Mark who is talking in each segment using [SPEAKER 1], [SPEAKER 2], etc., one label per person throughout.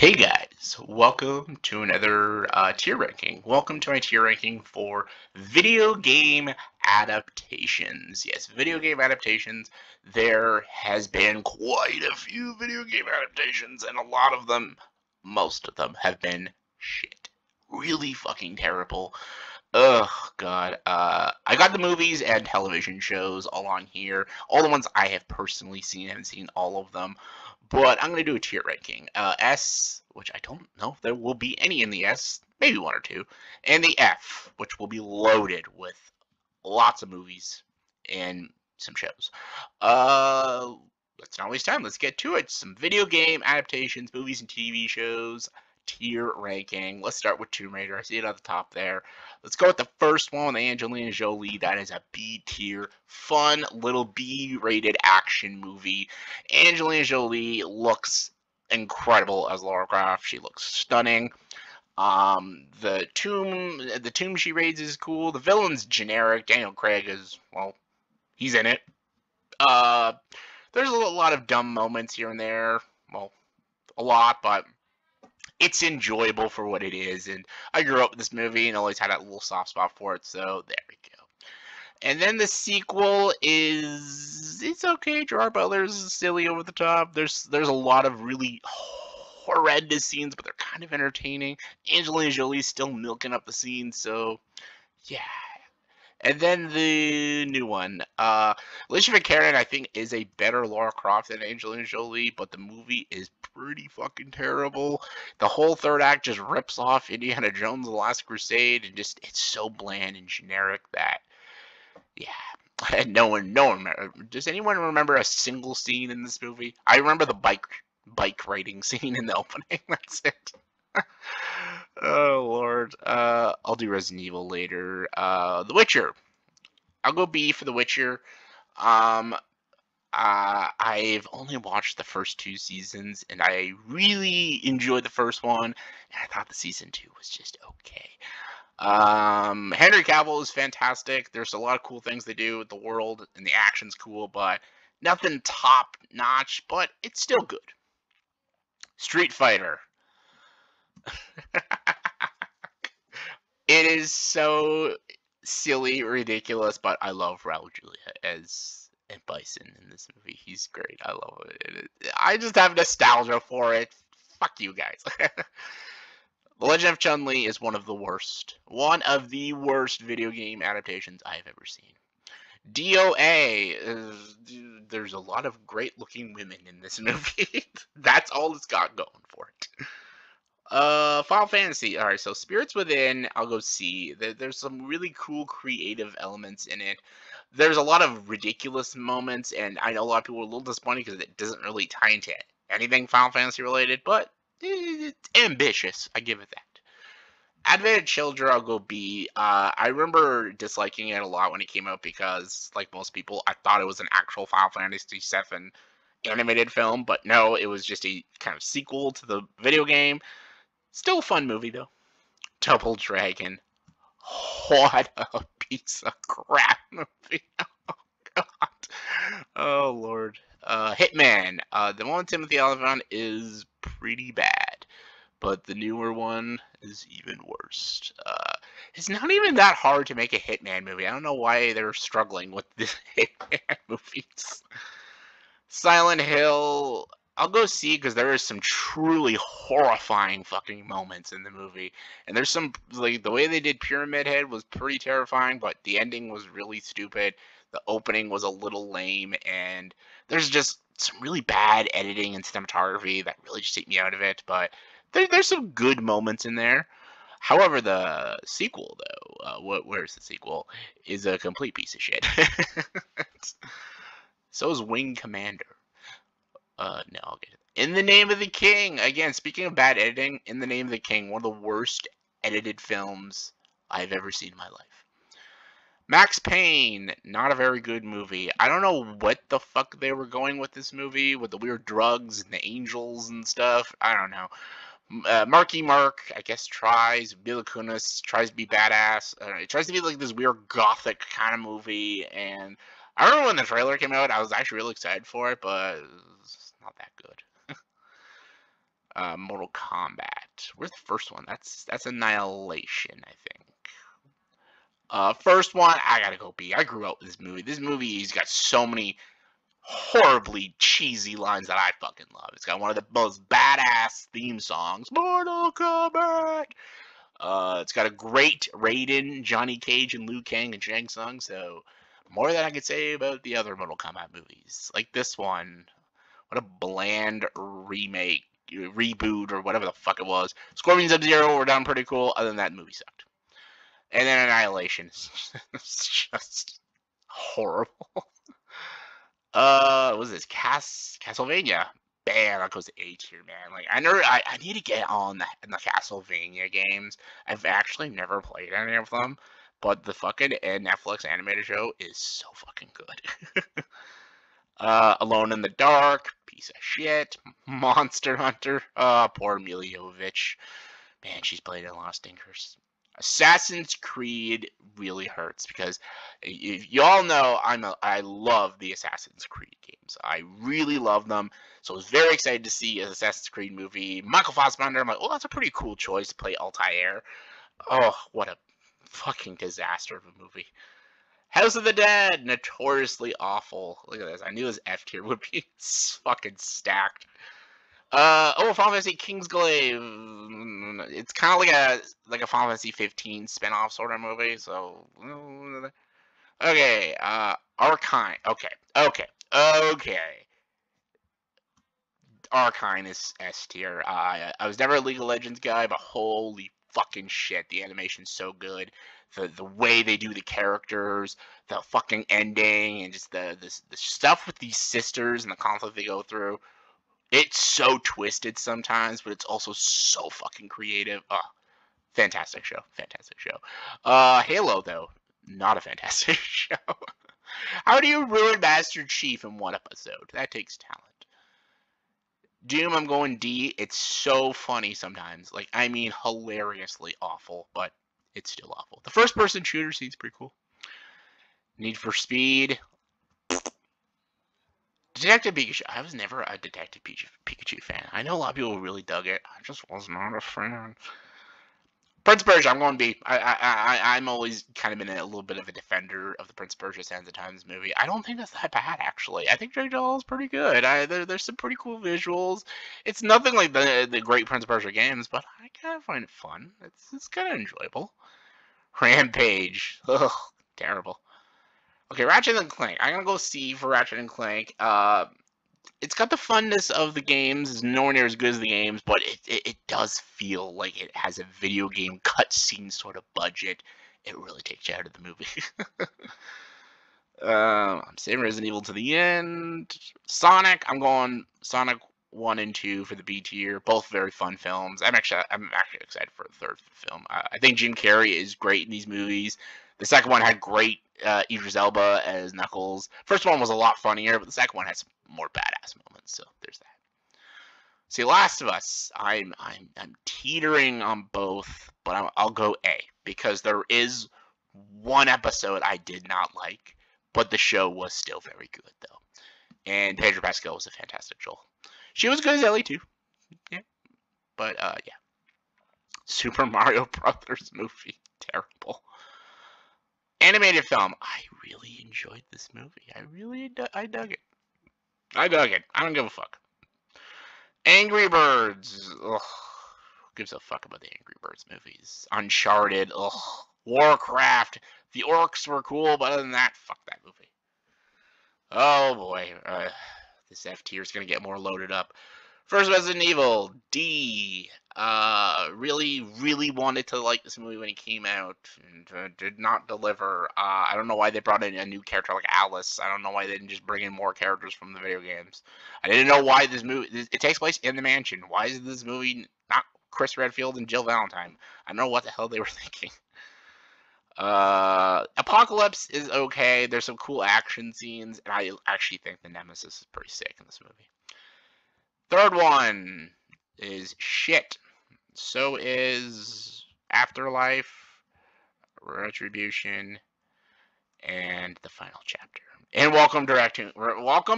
[SPEAKER 1] Hey guys, welcome to another tier ranking. Welcome to my tier ranking for video game adaptations. Yes, video game adaptations. There has been quite a few video game adaptations, and a lot of them, most of them, have been shit. Really fucking terrible. Ugh, God. I got the movies and television shows all on here. All the ones I have personally seen. I haven't seen all of them. But I'm going to do a tier ranking. S, which I don't know if there will be any in the S. Maybe one or two. And the F, which will be loaded with lots of movies and some shows. Uh, let's not waste time. Let's get to it. Some video game adaptations, movies and TV shows, tier ranking. Let's start with Tomb Raider. I see it at the top there. Let's go with the first one, the Angelina Jolie. That is a B tier, fun little B-rated action movie. Angelina Jolie looks incredible as Lara Croft. She looks stunning. The tomb she raids is cool. The villain's generic. Daniel Craig is, well, he's in it. Uh, there's a lot of dumb moments here and there. Well, a lot, but it's enjoyable for what it is. And I grew up with this movie and always had a little soft spot for it. So there we go. And then the sequel it's okay. Gerard Butler's silly over the top. There's a lot of really horrendous scenes, but they're kind of entertaining. Angelina Jolie's still milking up the scene, so yeah. And then the new one, Alicia Vikander, I think, is a better Lara Croft than Angelina Jolie, but the movie is pretty fucking terrible. The whole third act just rips off Indiana Jones: The Last Crusade, and just it's so bland and generic that yeah. And no one. Does anyone remember a single scene in this movie? I remember the bike riding scene in the opening. That's it. Oh Lord. I'll do Resident Evil later. The Witcher. I'll go B for The Witcher. Um, I've only watched the first two seasons, and I really enjoyed the first one, and I thought the season two was just okay. Henry Cavill is fantastic. There's a lot of cool things they do with the world, and the action's cool, but nothing top notch, but it's still good. Street Fighter. It is so silly, ridiculous, but I love Raul Julia as Bison in this movie. He's great. I love it. I just have nostalgia for it. Fuck you guys. The Legend of Chun-Li is one of the worst video game adaptations I've ever seen. DOA, there's a lot of great looking women in this movie. That's all it's got going for it. Final Fantasy. All right, so Spirits Within, I'll go C. There's some really cool creative elements in it. There's a lot of ridiculous moments, and I know a lot of people are a little disappointed because it doesn't really tie into anything Final Fantasy related, but it's ambitious. I give it that. Advent Children, I'll go B. I remember disliking it a lot when it came out because, like most people, I thought it was an actual Final Fantasy VII animated film, but no, it was just a kind of sequel to the video game. Still a fun movie, though. Double Dragon. What a piece of crap movie. Oh, God. Oh, Lord. Hitman. The one with Timothy Olyphant is pretty bad, but the newer one is even worse. It's not even that hard to make a Hitman movie. I don't know why they're struggling with the Hitman movies. Silent Hill, I'll go see because there is some truly horrifying fucking moments in the movie, and there's some like the way they did Pyramid Head was pretty terrifying, but the ending was really stupid. The opening was a little lame, and there's just some really bad editing and cinematography that really just take me out of it. But there's some good moments in there. However, the sequel, though, where's the sequel, is a complete piece of shit. So is Wing Commander. No, I'll get it. In the Name of the King. Again, speaking of bad editing, In the Name of the King, one of the worst edited films I've ever seen in my life. Max Payne, not a very good movie. I don't know what the fuck they were going with this movie, with the weird drugs and the angels and stuff. I don't know. Marky Mark, I guess, Mila Kunis tries to be badass. It tries to be like this weird gothic kind of movie, and I remember when the trailer came out, I was actually really excited for it, but it's not that good. Mortal Kombat. Where's the first one? That's Annihilation, I think. First one, I gotta go B. I grew up with this movie. This movie's got so many horribly cheesy lines that I fucking love. It's got one of the most badass theme songs, Mortal Kombat. It's got a great Raiden, Johnny Cage, and Liu Kang and Shang Tsung. So more than I could say about the other Mortal Kombat movies. Like this one, what a bland remake, reboot, or whatever the fuck it was. Scorpion Sub-Zero were done pretty cool. Other than that, the movie sucked. And then Annihilation is just horrible. What was this? Castlevania. Bam, that goes to A tier, man. Like I need to get on the Castlevania games. I've actually never played any of them, but the fucking Netflix animated show is so fucking good. Alone in the Dark, piece of shit. Monster Hunter. Poor Mila Jovovich. Man, she's played a lot of stinkers. Assassin's Creed really hurts because you all know I love the Assassin's Creed games. I really love them. So I was very excited to see an Assassin's Creed movie. Michael Fassbender, I'm like, oh, that's a pretty cool choice to play Altair. Oh, what a fucking disaster of a movie. House of the Dead, notoriously awful. Look at this. I knew this F tier would be fucking stacked. Final Fantasy Kingsglaive. It's kind of like a Final Fantasy 15 spin-off sort of movie. So okay, Arcane. Okay. Arcane is S tier. I was never a League of Legends guy, but holy fucking shit, the animation's so good. The way they do the characters, the fucking ending, and just the stuff with these sisters and the conflict they go through. It's so twisted sometimes, but it's also so fucking creative. Oh, fantastic show. Fantastic show. Halo, though, not a fantastic show. How do you ruin Master Chief in one episode? That takes talent. Doom, I'm going D. It's so funny sometimes. Like, I mean, hilariously awful, but it's still awful. The first person shooter seems pretty cool. Need for Speed. Detective Pikachu. I was never a Detective Pikachu fan. I know a lot of people really dug it. I just was not a fan. Prince of Persia. I'm going B. I'm always kind of been a little bit of a defender of the Prince of Persia Sands of Times movie. I don't think that's that bad actually. I think Jake Gyllenhaal is pretty good. There's some pretty cool visuals. It's nothing like the great Prince of Persia games, but I kind of find it fun. It's kind of enjoyable. Rampage. Ugh, terrible. Okay, Ratchet and Clank. I'm gonna go C for Ratchet and Clank. It's got the funness of the games. It's nowhere near as good as the games, but it does feel like it has a video game cutscene sort of budget. It really takes you out of the movie. I'm saving Resident Evil to the end. Sonic. I'm going Sonic 1 and 2 for the B tier. Both very fun films. I'm actually excited for the third film. I think Jim Carrey is great in these movies. The second one had great Idris Elba as Knuckles. First one was a lot funnier, but the second one had some more badass moments. So there's that. See, Last of Us. I'm teetering on both, but I'll go A because there is one episode I did not like, but the show was still very good though. And Pedro Pascal was a fantastic Joel. She was good as Ellie too. Yeah, but yeah. Super Mario Brothers movie, terrible. Animated film. I really enjoyed this movie. I dug it. I dug it. I don't give a fuck. Angry Birds. Ugh. Who gives a fuck about the Angry Birds movies? Uncharted. Ugh. Warcraft. The orcs were cool, but other than that, fuck that movie. Oh boy. This F tier is gonna get more loaded up. First Resident Evil, D. Really wanted to like this movie when it came out, and did not deliver. I don't know why they brought in a new character like Alice. I don't know why they didn't just bring in more characters from the video games. I didn't know why this movie. It takes place in the mansion. Why is this movie not Chris Redfield and Jill Valentine? I don't know what the hell they were thinking. Apocalypse is okay. There's some cool action scenes, and I actually think the Nemesis is pretty sick in this movie. Third one is shit. So is Afterlife, Retribution, and the final chapter. And Welcome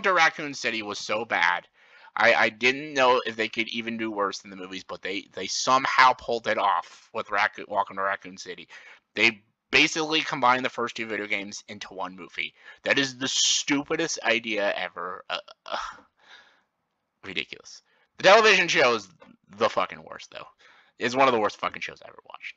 [SPEAKER 1] to Raccoon City was so bad. I didn't know if they could even do worse than the movies, but they somehow pulled it off with Welcome to Raccoon City. They basically combined the first two video games into one movie. That is the stupidest idea ever. Ridiculous. The television show is the fucking worst, though. It's one of the worst fucking shows I ever watched.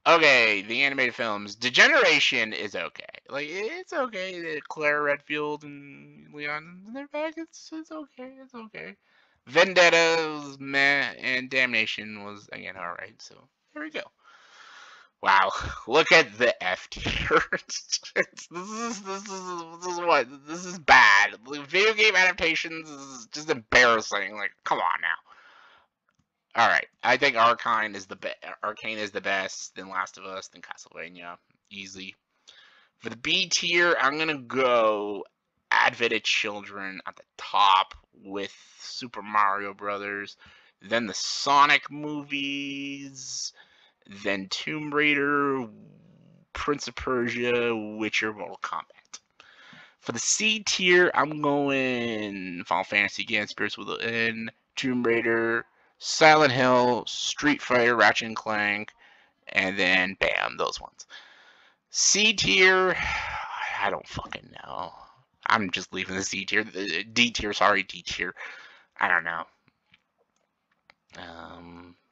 [SPEAKER 1] Okay, the animated films. Degeneration is okay. Like, it's okay. Claire Redfield and Leon, they're back. It's okay. It's okay. Vendetta was meh, and Damnation was, again, alright. So, there we go. Wow, look at the F tier. This is what? This is bad. Like, video game adaptations is just embarrassing. Like, come on now. All right, I think Arcane is the best. Then Last of Us, then Castlevania, easy. For the B tier, I'm gonna go Advent Children at the top with Super Mario Brothers, then the Sonic movies, then Tomb Raider, Prince of Persia, Witcher, Mortal Kombat. For the C tier, I'm going Final Fantasy again, Spirits Within, Tomb Raider, Silent Hill, Street Fighter, Ratchet and Clank, and then bam, those ones. C tier, I don't fucking know. I'm just leaving the C tier. D tier, sorry, D tier. I don't know.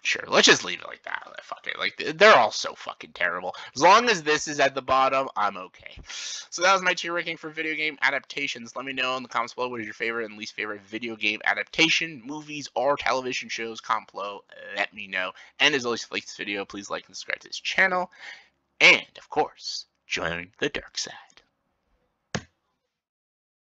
[SPEAKER 1] Sure, let's just leave it like that. Fuck it. Like, they're all so fucking terrible. As long as this is at the bottom, I'm okay. So that was my tier ranking for video game adaptations. Let me know in the comments below what is your favorite and least favorite video game adaptation, movies, or television shows. Comment below. Let me know. And as always, if you like this video, please like and subscribe to this channel. And, of course, join the dark side.